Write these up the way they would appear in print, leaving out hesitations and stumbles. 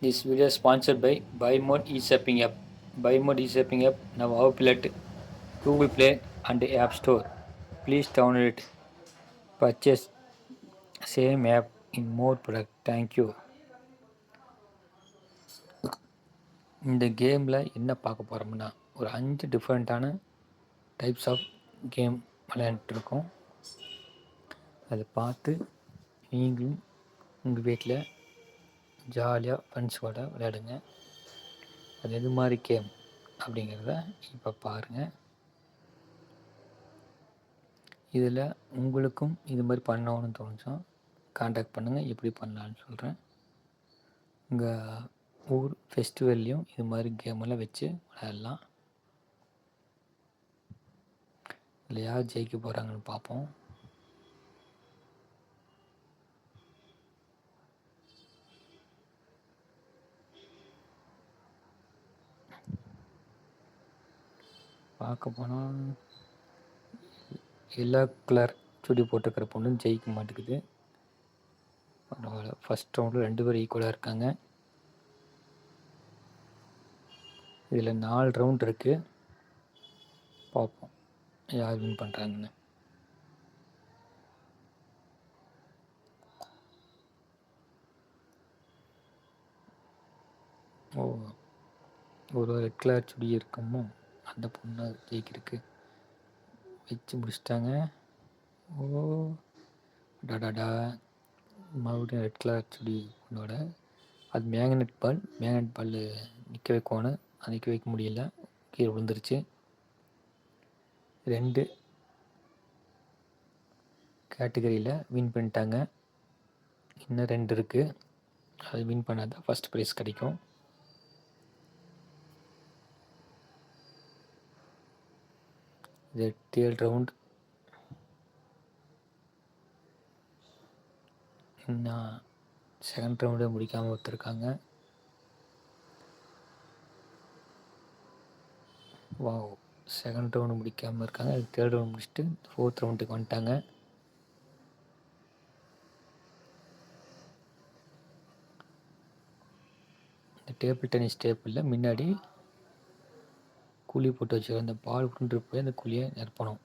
This video is sponsored by BuyMode e-shopping app. BuyMode e-shopping app now available at Google Play and App Store. Please download it. Purchase same app in more product. Thank you. இந்த கேமில் என்ன பார்க்க போகிறோம்னா ஒரு 5 டிஃப்ரெண்ட்டான types of game விளையாண்டுருக்கோம். அதை பார்த்து நீங்களும் உங்கள் வீட்டில் ஜாலியாக ஃப்ரெண்ட்ஸோட விளையாடுங்க. அது எது மாதிரி கேம் அப்படிங்கிறத இப்போ பாருங்கள். இதில் உங்களுக்கும் இது மாதிரி பண்ணணும்னு தோணுச்சா காண்டாக்ட் பண்ணுங்கள், எப்படி பண்ணலான்னு சொல்கிறேன். உங்கள் ஊர் ஃபெஸ்டிவல்லையும் இது மாதிரி கேமெல்லாம் வச்சு விளையாடலாம். இதில் யார் ஜெயிக்க போகிறாங்கன்னு பார்ப்போம். பார்க்க போனால் எல்லா கலர் சுடி போட்டுக்கிற பொண்ணு ஜெயிக்க மாட்டேங்குது. பரவாயில்ல, ஃபஸ்ட் ரவுண்டில் 2 பேர் ஈக்குவலாக இருக்காங்க. இதில் 4 ரவுண்ட் இருக்குது. பார்ப்போம் யார் வின் பண்ணுறாங்கன்னு. ஒரு ரெட் கலர் சுடி இருக்கமோ அந்த பொண்ணு ஜெயிக்கிருக்கு. வச்சு முடிச்சிட்டாங்க. டாடாடா, மறுபடியும் ரெட் கலர் சுடி பொண்ணோட அது மேக்னெட் பால் நிற்க வைக்கணும். அது நிற்க வைக்க முடியல, கீழே விழுந்துருச்சு. 2 கேட்டகரியில் வின் பண்ணிட்டாங்க. இன்னும் 2 இருக்குது. அது வின் பண்ணாதான் ஃபஸ்ட் ப்ரைஸ் கிடைக்கும். இது 7 ரவுண்ட். இன்னும் செகண்ட் ரவுண்டே முடிக்காமல் ஒருத்தருக்காங்க. செகண்ட் ரவுண்டு முடிக்காமல் இருக்காங்க. தேர்ட் ரவுண்ட் முடிச்சுட்டு 4th ரவுண்டுக்கு வந்துட்டாங்க. இந்த டேபிள் டென்னிஸ் டேபிளில் முன்னாடி குழி போட்டு வச்சுருக்க அந்த பால் கொண்டு போய் அந்த குழியை நிரப்பணும்.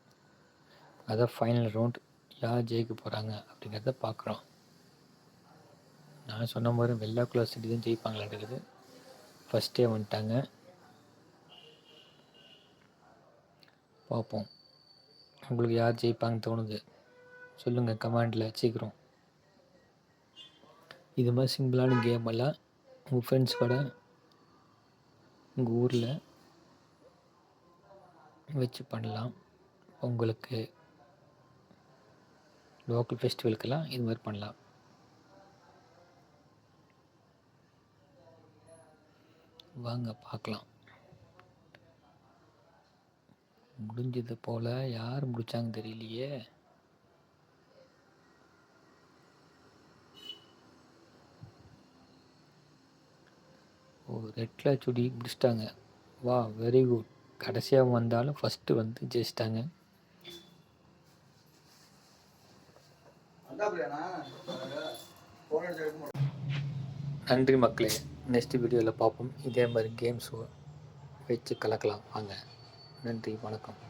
அதான் ஃபைனல் ரவுண்ட். யார் ஜெயிக்க போகிறாங்க அப்படிங்கிறத பார்க்குறோம். நான் சொன்ன மாதிரி வெள்ளை கலர் சிட்டி தான் ஜெயிப்பாங்களான்றது. ஃபஸ்ட்டே வந்துட்டாங்க. பார்ப்போம் உங்களுக்கு யார் ஜெயிப்பாங்கன்னு தோணுது சொல்லுங்கள் கமெண்டில் சீக்கிரம். இது மாதிரி சிம்பிளான கேம் எல்லாம் உங்கள் ஃப்ரெண்ட்ஸ் கூட உங்கள் ஊரில் வச்சு பண்ணலாம். உங்களுக்கு லோக்கல் ஃபெஸ்டிவலுக்கெல்லாம் இது மாதிரி பண்ணலாம். வாங்க பார்க்கலாம். முடிஞ்சது போல் யார் முடித்தாங்க தெரியலையே. ரெட் கலர் சுடி முடிச்சிட்டாங்க. Very good. கடைசியாக வந்தாலும் ஃபஸ்ட்டு வந்து ஜெயிச்சிட்டாங்க. நன்றி மக்களே. நெக்ஸ்ட் வீடியோவில் பார்ப்போம். இதே மாதிரி கேம்ஸ் வச்சு கலக்கலாம் வாங்க. நன்றி, வணக்கம்.